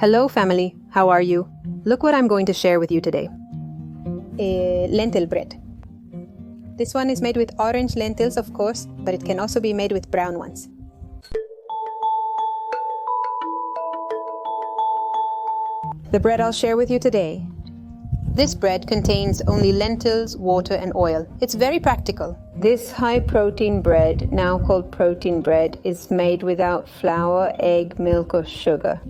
Hello family, how are you? Look what I'm going to share with you today. Lentil bread. This one is made with orange lentils, of course, but it can also be made with brown ones. The bread I'll share with you today. This bread contains only lentils, water and oil. It's very practical. This high-protein bread, now called protein bread, is made without flour, egg, milk or sugar.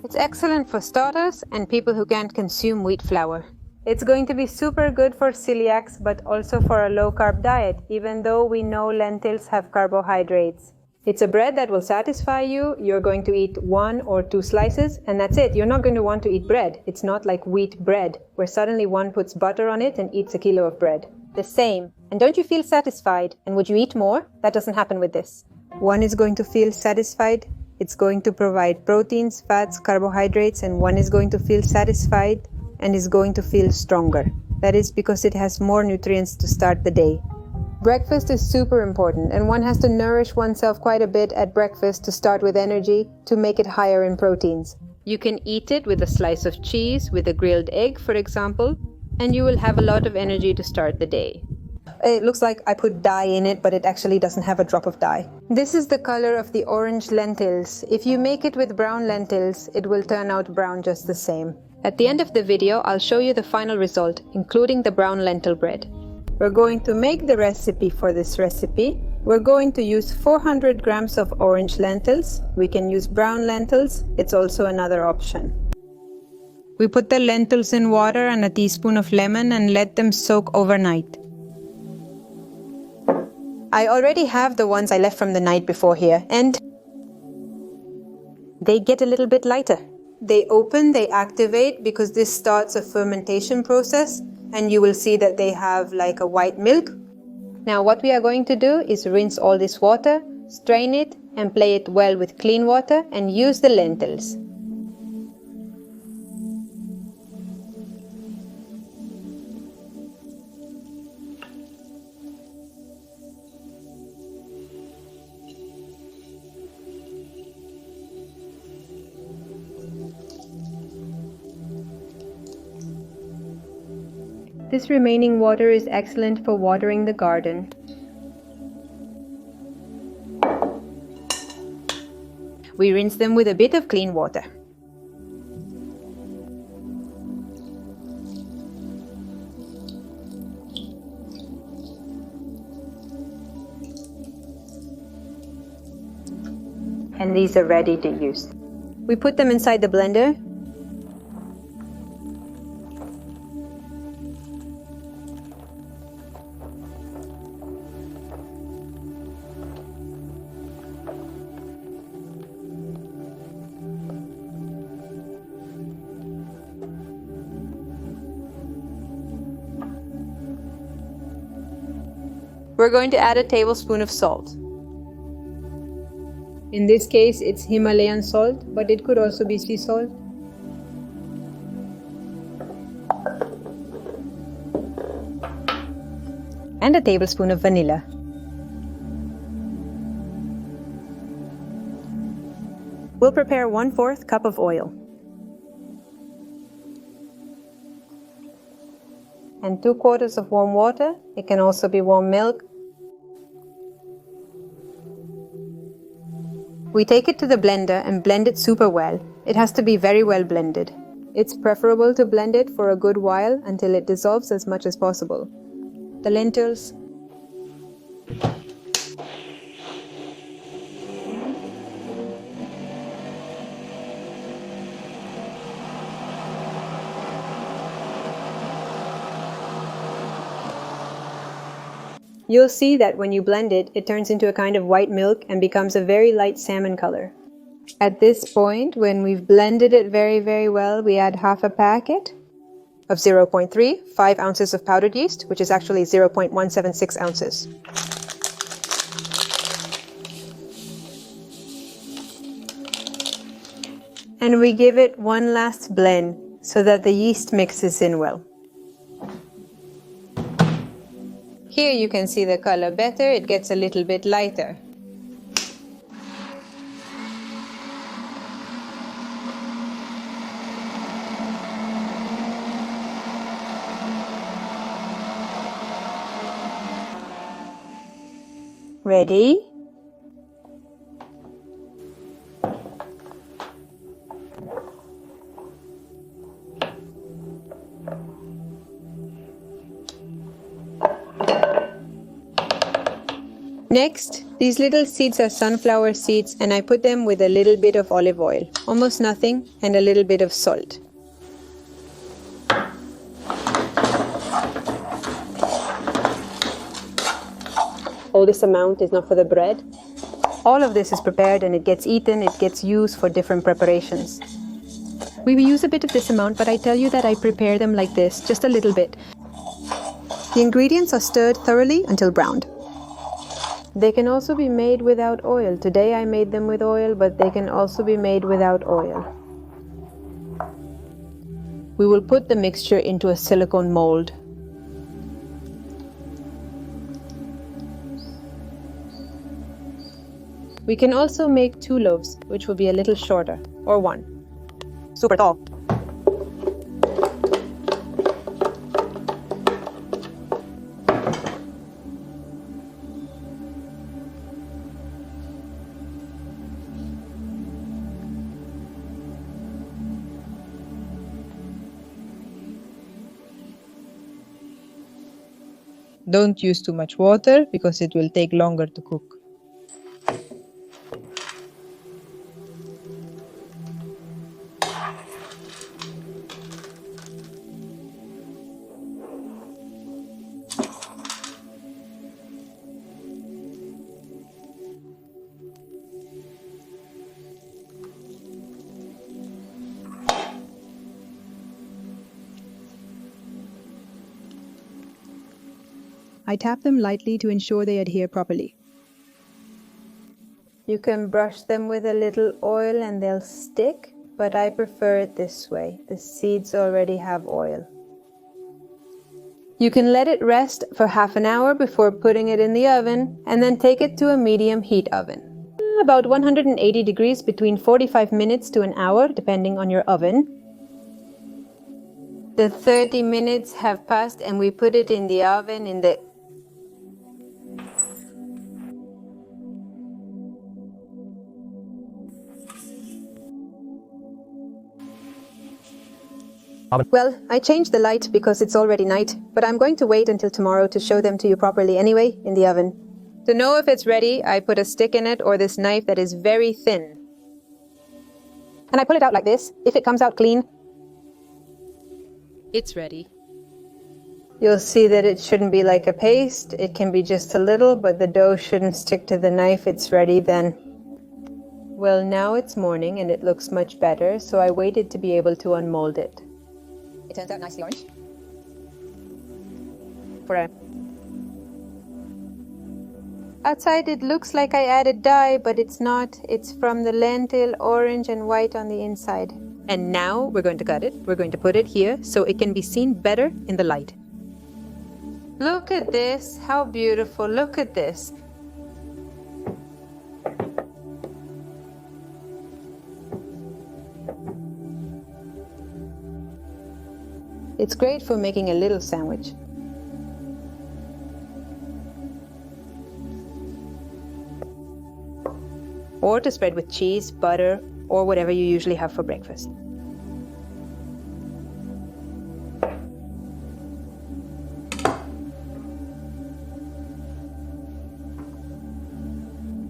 It's excellent for starters and people who can't consume wheat flour. It's going to be super good for celiacs, but also for a low-carb diet, even though we know lentils have carbohydrates. It's a bread that will satisfy you. You're going to eat 1 or 2 slices, and that's it. You're not going to want to eat bread. It's not like wheat bread, where suddenly one puts butter on it and eats a kilo of bread. The same. And don't you feel satisfied? And would you eat more? That doesn't happen with this. One is going to feel satisfied. It's going to provide proteins, fats, carbohydrates, and one is going to feel satisfied and is going to feel stronger. That is because it has more nutrients to start the day. Breakfast is super important, and one has to nourish oneself quite a bit at breakfast to start with energy to make it higher in proteins. You can eat it with a slice of cheese, with a grilled egg, for example, and you will have a lot of energy to start the day. It looks like I put dye in it, but it actually doesn't have a drop of dye. This is the color of the orange lentils. If you make it with brown lentils, it will turn out brown just the same. At the end of the video, I'll show you the final result, including the brown lentil bread. We're going to make the recipe for this recipe. We're going to use 400 grams of orange lentils. We can use brown lentils. It's also another option. We put the lentils in water and a teaspoon of lemon and let them soak overnight. I already have the ones I left from the night before here, and they get a little bit lighter. They open, they activate because this starts a fermentation process, and you will see that they have like a white milk. Now what we are going to do is rinse all this water, strain it and play it well with clean water and use the lentils. This remaining water is excellent for watering the garden. We rinse them with a bit of clean water. And these are ready to use. We put them inside the blender. We're going to add a tablespoon of salt. In this case, it's Himalayan salt, but it could also be sea salt. And a tablespoon of vanilla. We'll prepare 1/4 cup of oil. And 2/4 of warm water. It can also be warm milk. We take it to the blender and blend it super well. It has to be very well blended. It's preferable to blend it for a good while until it dissolves as much as possible. The lentils, you'll see that when you blend it, it turns into a kind of white milk and becomes a very light salmon color. At this point, when we've blended it very, very well, we add half a packet of 0.35 ounces of powdered yeast, which is actually 0.176 ounces. And we give it one last blend so that the yeast mixes in well. Here you can see the color better, it gets a little bit lighter. Ready? Next, these little seeds are sunflower seeds, and I put them with a little bit of olive oil, almost nothing, and a little bit of salt. All this amount is not for the bread. All of this is prepared and it gets eaten, it gets used for different preparations. We will use a bit of this amount, but I tell you that I prepare them like this, just a little bit. The ingredients are stirred thoroughly until browned. They can also be made without oil. Today I made them with oil, but they can also be made without oil. We will put the mixture into a silicone mold. We can also make 2 loaves, which will be a little shorter, or 1. Super tall. Don't use too much water because it will take longer to cook. I tap them lightly to ensure they adhere properly. You can brush them with a little oil and they'll stick, but I prefer it this way. The seeds already have oil. You can let it rest for half an hour before putting it in the oven, and then take it to a medium heat oven. About 180 degrees, between 45 minutes to an hour, depending on your oven. The 30 minutes have passed and we put it in the oven in the Well, I changed the light because it's already night, but I'm going to wait until tomorrow to show them to you properly anyway, in the oven. To know if it's ready, I put a stick in it or this knife that is very thin. And I pull it out like this. If it comes out clean, it's ready. You'll see that it shouldn't be like a paste. It can be just a little, but the dough shouldn't stick to the knife. It's ready then. Well, now it's morning and it looks much better, so I waited to be able to unmold it. It turns out nicely orange. Outside it looks like I added dye, but it's not. It's from the lentil, orange and white on the inside. And now we're going to cut it. We're going to put it here so it can be seen better in the light. Look at this. How beautiful. Look at this. It's great for making a little sandwich. Or to spread with cheese, butter, or whatever you usually have for breakfast.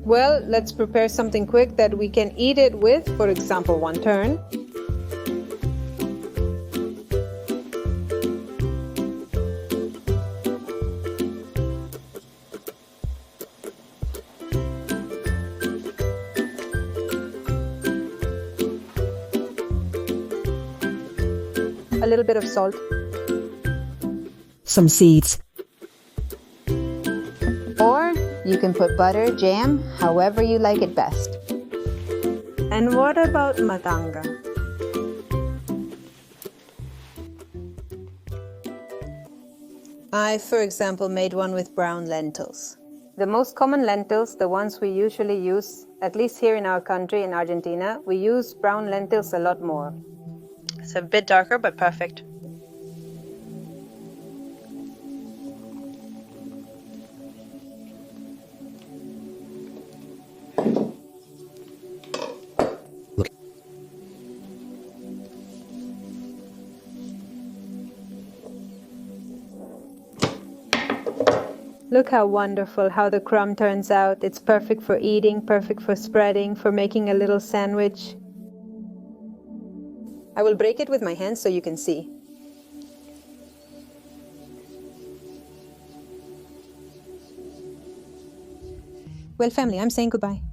Well, let's prepare something quick that we can eat it with, for example, one turn. A little bit of salt. Some seeds. Or you can put butter, jam, however you like it best. And what about matanga? I, for example, made one with brown lentils. The most common lentils, the ones we usually use, at least here in our country, in Argentina, we use brown lentils a lot more. It's a bit darker, but perfect. Look how wonderful, how the crumb turns out. It's perfect for eating, perfect for spreading, for making a little sandwich. I will break it with my hands so you can see. Well, family, I'm saying goodbye.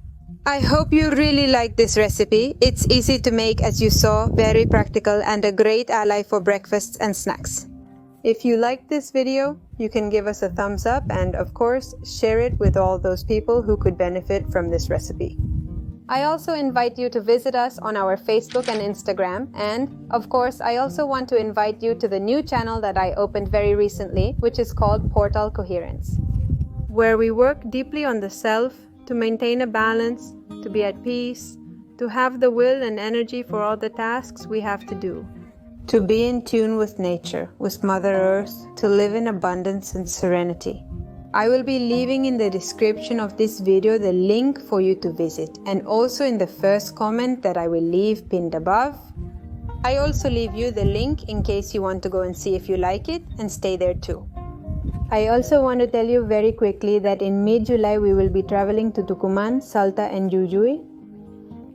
I hope you really like this recipe. It's easy to make, as you saw, very practical and a great ally for breakfasts and snacks. If you liked this video, you can give us a thumbs up and, of course, share it with all those people who could benefit from this recipe. I also invite you to visit us on our Facebook and Instagram, and, of course, I also want to invite you to the new channel that I opened very recently, which is called Portal Coherence, where we work deeply on the self to maintain a balance, to be at peace, to have the will and energy for all the tasks we have to do, to be in tune with nature, with Mother Earth, to live in abundance and serenity. I will be leaving in the description of this video the link for you to visit, and also in the first comment that I will leave pinned above. I also leave you the link in case you want to go and see if you like it and stay there too. I also want to tell you very quickly that in mid-July we will be traveling to Tucumán, Salta and Jujuy.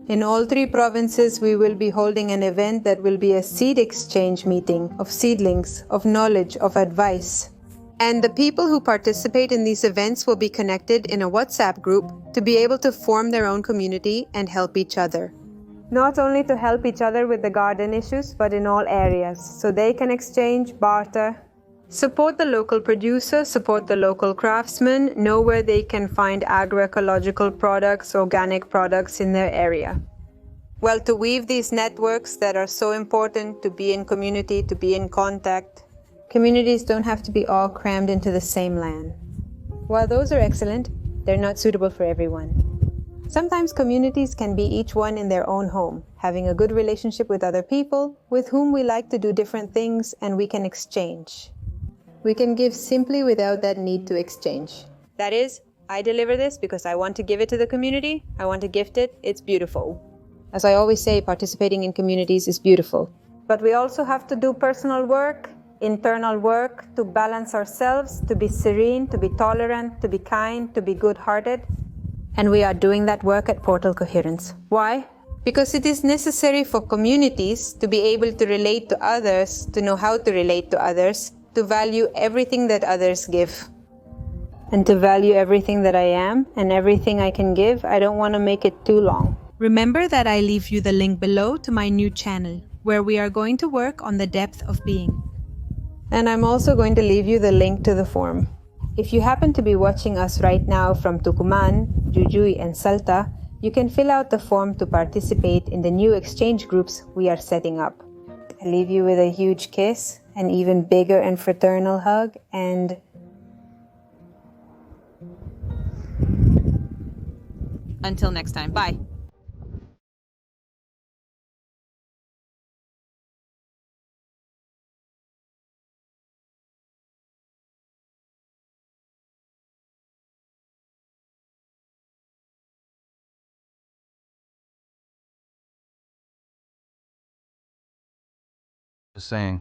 In all three provinces we will be holding an event that will be a seed exchange meeting of seedlings, of knowledge, of advice. And the people who participate in these events will be connected in a WhatsApp group to be able to form their own community and help each other. Not only to help each other with the garden issues, but in all areas, so they can exchange, barter, support the local producer, support the local craftsmen, know where they can find agroecological products, organic products in their area. Well, to weave these networks that are so important, to be in community, to be in contact. Communities don't have to be all crammed into the same land. While those are excellent, they're not suitable for everyone. Sometimes communities can be each one in their own home, having a good relationship with other people, with whom we like to do different things, and we can exchange. We can give simply without that need to exchange. That is, I deliver this because I want to give it to the community, I want to gift it, it's beautiful. As I always say, participating in communities is beautiful. But we also have to do personal work, internal work, to balance ourselves, to be serene, to be tolerant, to be kind, to be good-hearted. And we are doing that work at Portal Coherence. Why? Because it is necessary for communities to be able to relate to others, to know how to relate to others, to value everything that others give. And to value everything that I am and everything I can give, I don't want to make it too long. Remember that I leave you the link below to my new channel, where we are going to work on the depth of being. And I'm also going to leave you the link to the form. If you happen to be watching us right now from Tucumán, Jujuy and Salta, you can fill out the form to participate in the new exchange groups we are setting up. I leave you with a huge kiss, an even bigger and fraternal hug, and until next time, bye. Just saying.